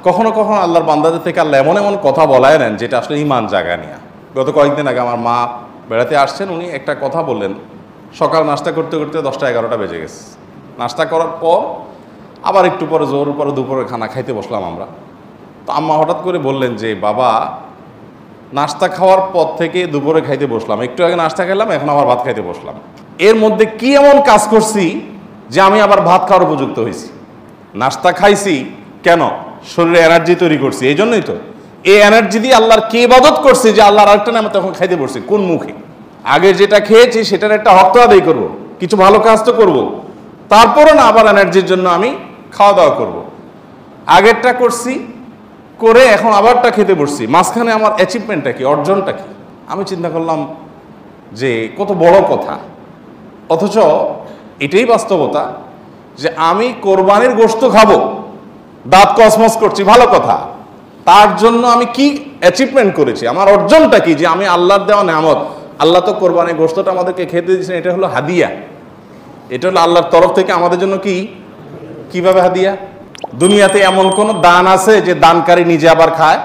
কখনো কখনো আল্লাহর বান্দাদের থেকে আল্লাহ এমন এমন কথা বলায় নেন যেটা আসলে ইমান জাগা নিয়ে। গত কয়েকদিন আগে আমার মা বেড়াতে আসছেন, উনি একটা কথা বললেন। সকাল নাস্তা করতে করতে 10টা 11টা বেজে গেছে। নাস্তা করার পর আবার একটু পরে জোর পরে দুপুরে খানা খাইতে বসলাম আমরা। তো আম্মা হঠাৎ করে বললেন যে বাবা, নাস্তা খাওয়ার পর থেকে দুপুরে খাইতে বসলাম, একটু আগে নাস্তা খেলাম, এখন আবার ভাত খাইতে বসলাম, এর মধ্যে কি এমন কাজ করছি যে আমি আবার ভাত খাওয়ার উপযুক্ত হয়েছি? নাস্তা খাইছি কেন? শরীরে এনার্জি তৈরি করছি, এই জন্যই তো। এই এনার্জি দিয়ে আল্লাহর কি ইবাদত করছি যে আল্লাহর আরেকটা নামে তখন খাইতে বসছি? কোন মুখে? আগে যেটা খেয়েছি সেটার একটা হক তো আদায় করবো, কিছু ভালো কাজ তো করবো, তারপরে না আবার এনার্জির জন্য আমি খাওয়া দাওয়া করব। আগেরটা করছি করে এখন আবারটা খেতে বসছি, মাঝখানে আমার অ্যাচিভমেন্টটা কি, অর্জনটা কি? আমি চিন্তা করলাম যে কত বড় কথা, অথচ এটাই বাস্তবতা যে আমি কোরবানির গোশত খাবো, দাঁত কসমস করছি, ভালো কথা, তার জন্য আমি কি অ্যাচিভমেন্ট করেছি, আমার অর্জনটা কি? যে আমি আল্লাহর দেওয়া নেয়ামত, আল্লাহ তো কোরবানির গোশতটা আমাদেরকে খেতে দিয়েছেন, এটা হলো হাদিয়া, এটা হলো আল্লাহর তরফ থেকে আমাদের জন্য কি, কিভাবে হাদিয়া? দুনিয়াতে এমন কোন দান আছে যে দানকারী নিজে আবার খায়?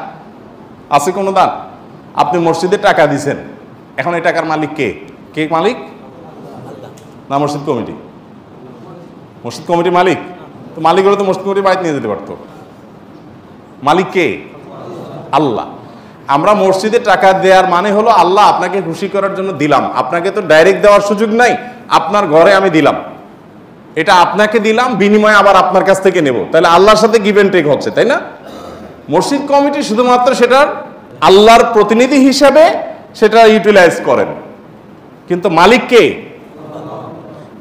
আছে কোনো দান? আপনি মসজিদে টাকা দিছেন, এখন এই টাকার মালিক কে? কে মালিক? না মসজিদ কমিটি? মসজিদ কমিটি মালিক? তো মালিক হলে তো মসজিদ কমিটি বাইরে নিয়ে যেতে পারতো। মালিক কে? আল্লাহ। আমরা মসজিদে টাকা দেওয়ার মানে হলো আল্লাহ আপনাকে খুশি করার জন্য দিলাম, আপনাকে তো ডাইরেক্ট দেওয়ার সুযোগ নাই, আপনার ঘরে আমি দিলাম, এটা আপনাকে দিলাম, বিনিময়ে আবার আপনার কাছ থেকে নেব, তাহলে আল্লাহর সাথে গিভ এন্ড টেক হচ্ছে, তাই না? মসজিদ কমিটি শুধুমাত্র সেটার আল্লাহর প্রতিনিধি হিসাবে সেটা ইউটিলাইজ করেন, কিন্তু মালিক কে?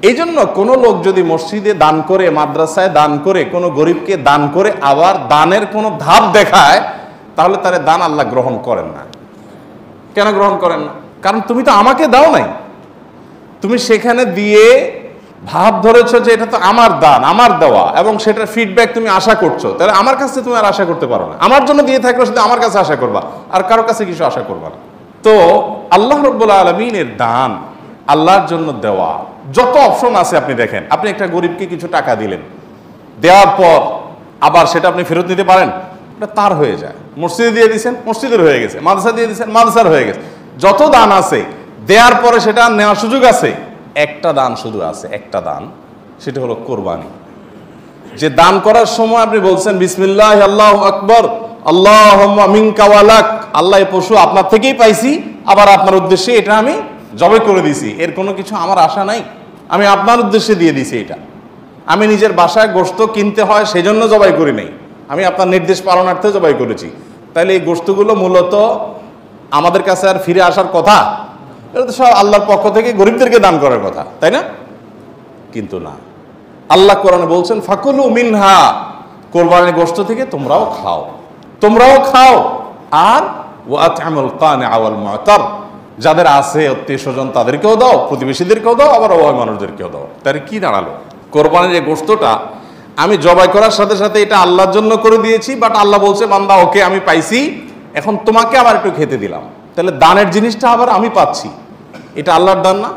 এই জন্য কোনো লোক যদি মসজিদে দান করে, মাদ্রাসায় দান করে, কোনো গরিবকে দান করে আবার দানের কোনো ধাপ দেখায়, তাহলে তার দান আল্লাহ গ্রহণ করেন না। কেন গ্রহণ করেন না? কারণ তুমি তো আমাকে দাও নাই, তুমি সেখানে দিয়ে ভাব ধরেছো যে এটা তো আমার দান, আমার দেওয়া, এবং সেটার ফিডব্যাক তুমি আশা করছো, তাহলে আমার কাছে তুমি আর আশা করতে পারো না। আমার জন্য দিয়ে থাকলে শুধু আমার কাছে আশা করবা, আর কারো কাছে কিছু আশা করবা না। তো আল্লাহ রাব্বুল আলামিনের দান, আল্লাহর জন্য দেওয়া, যত অপশন আছে আপনি দেখেন। আপনি একটা গরিবকে কিছু টাকা দিলেন, দেওয়ার পর আবার সেটা আপনি ফেরত নিতে পারেন, এটা তার হয়ে যায়। মসজিদে দিয়ে দিয়েছেন, মসজিদের হয়ে গেছে, মাদ্রাসা দিয়ে দিয়েছেন, মাদ্রাসার হয়ে গেছে। যত দান আছে দেওয়ার পরে সেটা নেওয়ার সুযোগ আছে, একটা দান শুধু আছে, একটা দান, সেটা হলো কোরবানি। যে দান করার সময় আপনি বলছেন বিসমিল্লাহ আল্লাহু আকবার আল্লাহুম্মা মিনকা ওয়ালাক, আল্লাহ এই পশু আপনার থেকেই পাইছি, আবার আপনার উদ্দেশ্যে এটা আমি জবাই করে দিছি, এর কোনো কিছু আমার আশা নাই, আমি আপনার উদ্দেশ্যে দিয়ে দিছি। এটা আমি নিজের বাসায় গোশত কিনতে হয় সেজন্য জবাই করি নাই, আমি আপনার নির্দেশ পালনার্থে জবাই করেছি। তাইলে এই গোশতগুলো মূলত আমাদের কাছে আর ফিরে আসার কথা? এটা তো সব আল্লাহর পক্ষ থেকে গরিবদেরকে দান করার কথা, তাই না? কিন্তু না, আল্লাহ কোরআনে বলছেন ফাকুলু মিনহা, কোরবানির গোশত থেকে তোমরাও খাও, তোমরাও খাও, আর ওয়াতআমুল কানিআ ওয়াল মু'তার, যাদের আছে আত্মীয় স্বজন তাদেরকেও দাও, প্রতিবেশীদেরকেও দাও, আবার অভাবী মানুষদেরকেও দাও। তার কি দাঁড়ালো? কোরবানির এই গোশতটা আমি জবাই করার সাথে সাথে এটা আল্লাহর জন্য করে দিয়েছি, বাট আল্লাহ বলছে বান্দা ওকে আমি পাইছি, এখন তোমাকে আবার একটু খেতে দিলাম, তাহলে দানের জিনিসটা আবার আমি পাচ্ছি, এটা আল্লাহর দান না?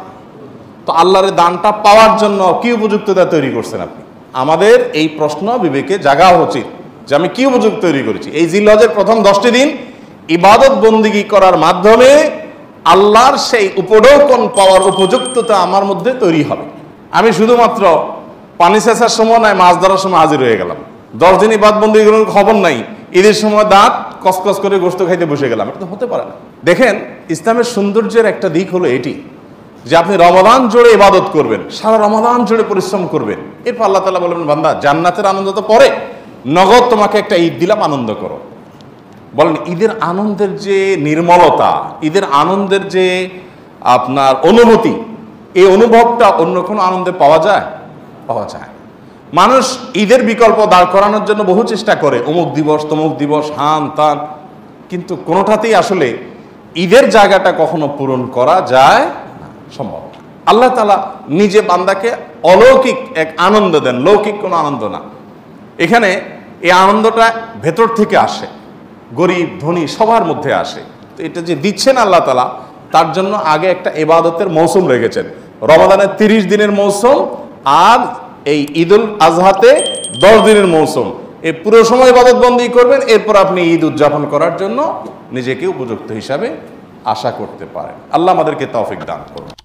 তো আল্লাহর দানটা পাওয়ার জন্য কি উপযুক্ততা তৈরি করছেন আপনি? আমাদের এই প্রশ্ন বিবেকে জাগা উচিত যে আমি কি উপযুক্ত তৈরি করেছি। এই জিলহজের প্রথম 10টি দিন ইবাদত বন্দিগি করার মাধ্যমে আল্লাহর সেই উপঢৌকন পাওয়ার উপযুক্ততা আমার মধ্যে তৈরি হবে। আমি শুধুমাত্র পানি সেচার সময় নয়, মাছ ধরার সময় হাজির হয়ে গেলাম, 10 দিন ইবাদত বন্দিগির খবর নাই, ঈদের সময় দাঁত কসকস করে গোশত খাইতে বসে গেলাম, এটা তো হতে পারে না। দেখেন, ইসলামের সৌন্দর্যের একটা দিক হলো এটি যে আপনি রমাদান জুড়ে ইবাদত করবেন, সারা রমাদান জুড়ে পরিশ্রম করবেন, এরপর আল্লাহ তাআলা বলবেন বান্দা জান্নাতের আনন্দ তো পরে, নগদ তোমাকে একটা ঈদ দিলাম, আনন্দ করো। বলেন ঈদের আনন্দের যে নির্মলতা, ঈদের আনন্দের যে আপনার অনুভূতি, এই অনুভবটা অন্য কোনো আনন্দে পাওয়া যায়? পাওয়া যায়। মানুষ ঈদের বিকল্প দাঁড় করানোর জন্য বহু চেষ্টা করে, অমুক দিবস তমুক দিবস, হান তান, কিন্তু কোনোটাতেই আসলে ঈদের জায়গাটা কখনো পূরণ করা যায় না, সম্ভব না। আল্লাহ তাআলা নিজে বান্দাকে অলৌকিক এক আনন্দ দেন, লৌকিক কোনো আনন্দ না। এখানে এই আনন্দটা ভেতর থেকে আসে, গরিব ধনী সবার মধ্যে আসে। তো এটা যে দিচ্ছেন আল্লাহ তাআলা, তার জন্য আগে একটা ইবাদতের মৌসুম রেখেছেন, রমাদানের 30 দিনের মৌসুম, আর এই ঈদুল আজহাতে 10 দিনের মৌসুম। এই পুরো সময় ইবাদতবন্দি করবেন, এরপর আপনি ঈদ উদযাপন করার জন্য নিজেকে উপযুক্ত হিসাবে আশা করতে পারেন। আল্লাহ আমাদেরকে তৌফিক দান করুন।